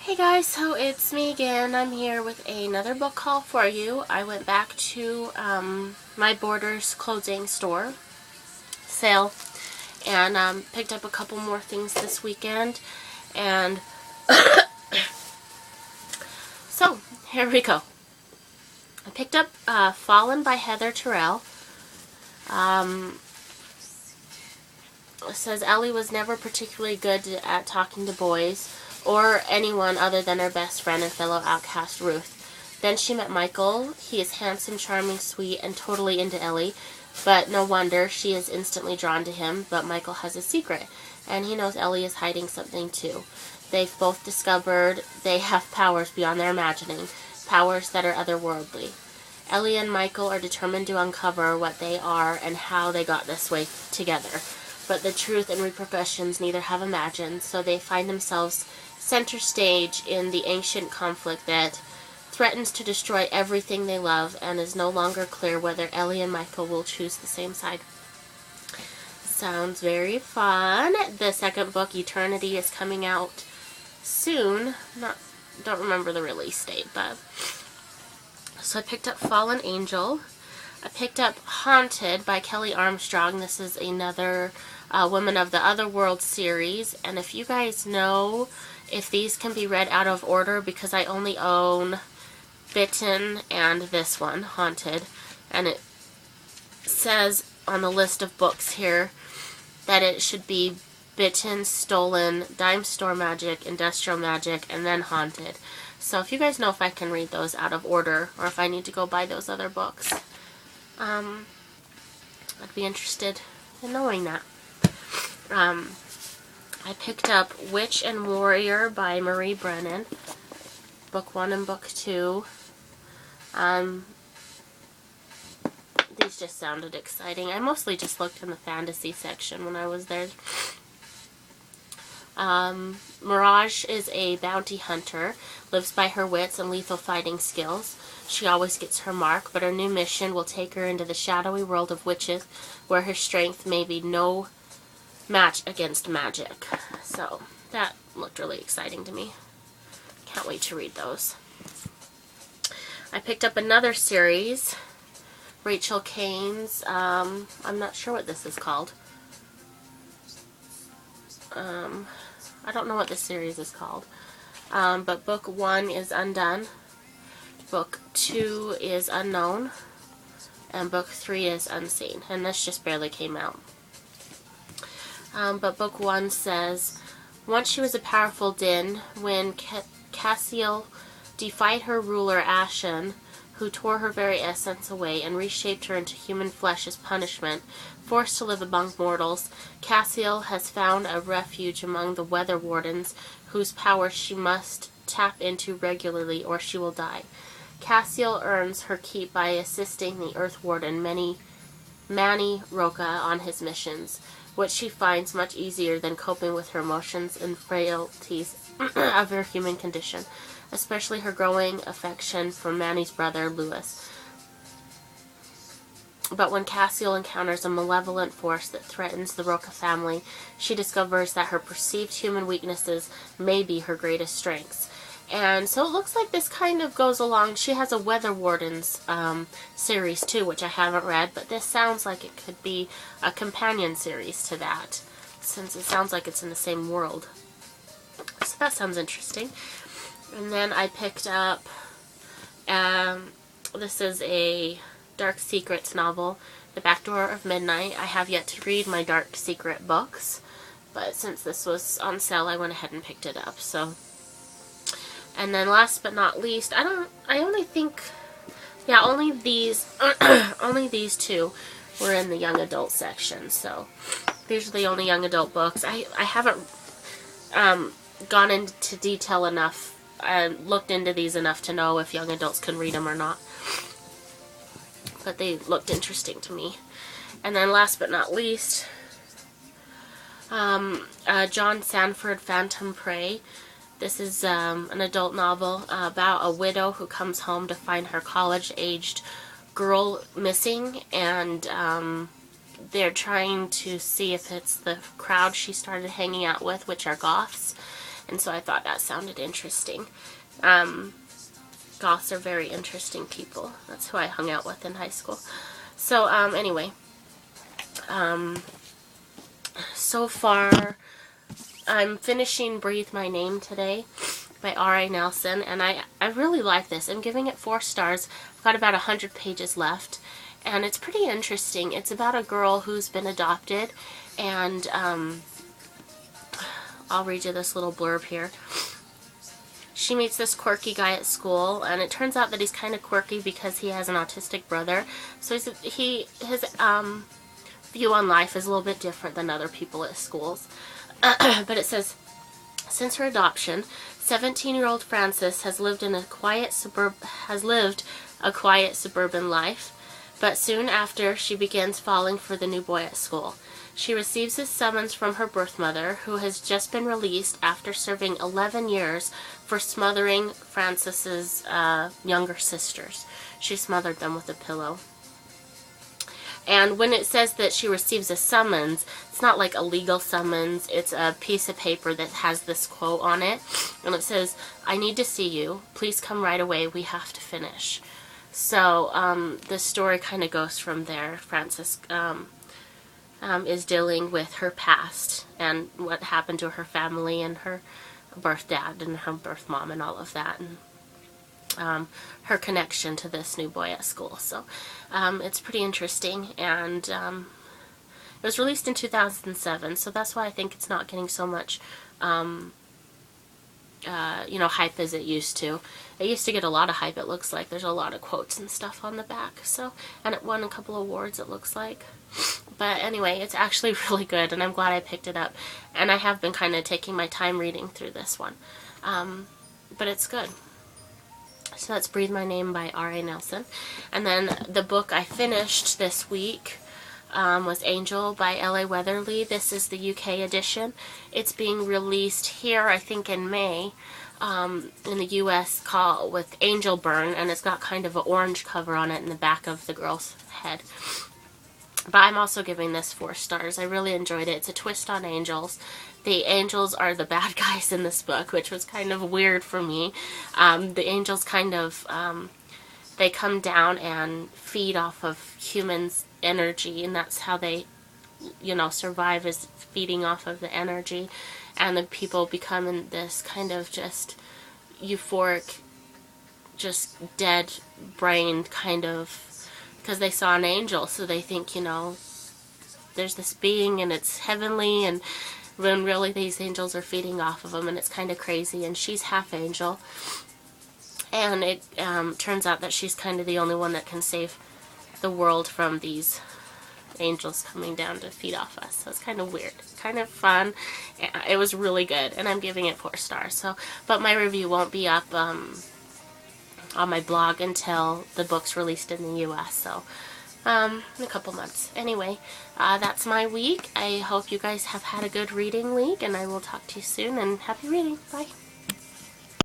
Hey guys, so it's me again. I'm here with another book haul for you. I went back to my Borders clothing store sale and picked up a couple more things this weekend. And so, here we go. I picked up Fallen by Heather Terrell. It says Ellie was never particularly good at talking to boys or anyone other than her best friend and fellow outcast Ruth. Then she met Michael. He is handsome, charming, sweet, and totally into Ellie, but no wonder she is instantly drawn to him. But Michael has a secret, and he knows Ellie is hiding something too. They've both discovered they have powers beyond their imagining, powers that are otherworldly. Ellie and Michael are determined to uncover what they are and how they got this way together. But the truth and repercussions neither have imagined, so they find themselves center stage in the ancient conflict that threatens to destroy everything they love, and is no longer clear whether Ellie and Michael will choose the same side. Sounds very fun. The second book, Eternity, is coming out soon. Don't remember the release date, but so I picked up Fallen Angel. I picked up Haunted by Kelly Armstrong. This is another Women of the Otherworld series. And if you guys know if these can be read out of order, because I only own Bitten and this one, Haunted. And it says on the list of books here that it should be Bitten, Stolen, Dime Store Magic, Industrial Magic, and then Haunted. So if you guys know if I can read those out of order, or if I need to go buy those other books, I'd be interested in knowing that. I picked up Witch and Warrior by Marie Brennan, book 1 and book 2. These just sounded exciting. I mostly just looked in the fantasy section when I was there. Mirage is a bounty hunter, lives by her wits and lethal fighting skills. She always gets her mark, but her new mission will take her into the shadowy world of witches, where her strength may be no match against magic. So, that looked really exciting to me. Can't wait to read those. I picked up another series, Rachel Kane's, I'm not sure what this is called. I don't know what this series is called. But book 1 is Undone. Book 2 is Unknown. And book 3 is Unseen. And this just barely came out. But book 1 says, once she was a powerful Din, when Cassiel defied her ruler Ashen, who tore her very essence away and reshaped her into human flesh as punishment. Forced to live among mortals, Cassiel has found a refuge among the Weather Wardens, whose power she must tap into regularly or she will die. Cassiel earns her keep by assisting the Earth Warden Manny Roca on his missions, which she finds much easier than coping with her emotions and frailties of her human condition, especially her growing affection for Manny's brother, Lewis. But when Cassiel encounters a malevolent force that threatens the Roca family, she discovers that her perceived human weaknesses may be her greatest strengths. And so it looks like this kind of goes along. She has a Weather Wardens series too, which I haven't read, but this sounds like it could be a companion series to that, since it sounds like it's in the same world. So that sounds interesting. And then I picked up, this is a Dark Secrets novel, The Backdoor of Midnight. I have yet to read my Dark Secret books, but since this was on sale, I went ahead and picked it up. So, and then last but not least, only these two were in the young adult section. So these are the only young adult books. I haven't gone into detail enough. I looked into these enough to know if young adults can read them or not. But they looked interesting to me. And then last but not least, John Sanford, Phantom Prey. This is an adult novel about a widow who comes home to find her college-aged girl missing, and they're trying to see if it's the crowd she started hanging out with, which are goths. and so I thought that sounded interesting. Goths are very interesting people. That's who I hung out with in high school. So, anyway, so far, I'm finishing Breathe My Name today by R.A. Nelson, and I really like this. I'm giving it 4 stars. I've got about 100 pages left, and it's pretty interesting. It's about a girl who's been adopted, and I'll read you this little blurb here. She meets this quirky guy at school, and it turns out that he's kind of quirky because he has an autistic brother. So his view on life is a little bit different than other people at schools. But it says, since her adoption, 17-year-old Frances has lived a quiet suburban life. But soon after, she begins falling for the new boy at school. She receives a summons from her birth mother, who has just been released after serving 11 years for smothering Frances's younger sisters. She smothered them with a pillow. And when it says that she receives a summons, it's not like a legal summons. It's a piece of paper that has this quote on it. And it says, "I need to see you. Please come right away. We have to finish." So the story kind of goes from there. Frances is dealing with her past and what happened to her family and her birth dad and her birth mom and all of that. And her connection to this new boy at school. So it's pretty interesting, and it was released in 2007, so that's why I think it's not getting so much hype as it used to. It used to get a lot of hype. It looks like there's a lot of quotes and stuff on the back, so, and it won a couple awards, it looks like. But anyway, it's actually really good, and I'm glad I picked it up, and I have been kind of taking my time reading through this one, but it's good. So that's Breathe My Name by R.A. Nelson. And then the book I finished this week was Angel by L.A. Weatherly. This is the UK edition. It's being released here, I think, in May in the US with Angel Burn, and it's got kind of an orange cover on it in the back of the girl's head. But I'm also giving this 4 stars. I really enjoyed it. It's a twist on angels. The angels are the bad guys in this book, which was kind of weird for me. The angels kind of, they come down and feed off of humans' energy, and that's how they, survive, is feeding off of the energy. And the people become in this kind of just euphoric, just dead-brained kind of, because they saw an angel, so they think, there's this being and it's heavenly, and when really these angels are feeding off of them, and it's kind of crazy. And she's half angel, and it turns out that she's kind of the only one that can save the world from these angels coming down to feed off us. So it's kind of weird, kind of fun. It was really good, and I'm giving it 4 stars. So, but my review won't be up on my blog until the book's released in the US, so in a couple months. Anyway, that's my week. I hope you guys have had a good reading week, and I will talk to you soon, and happy reading. Bye.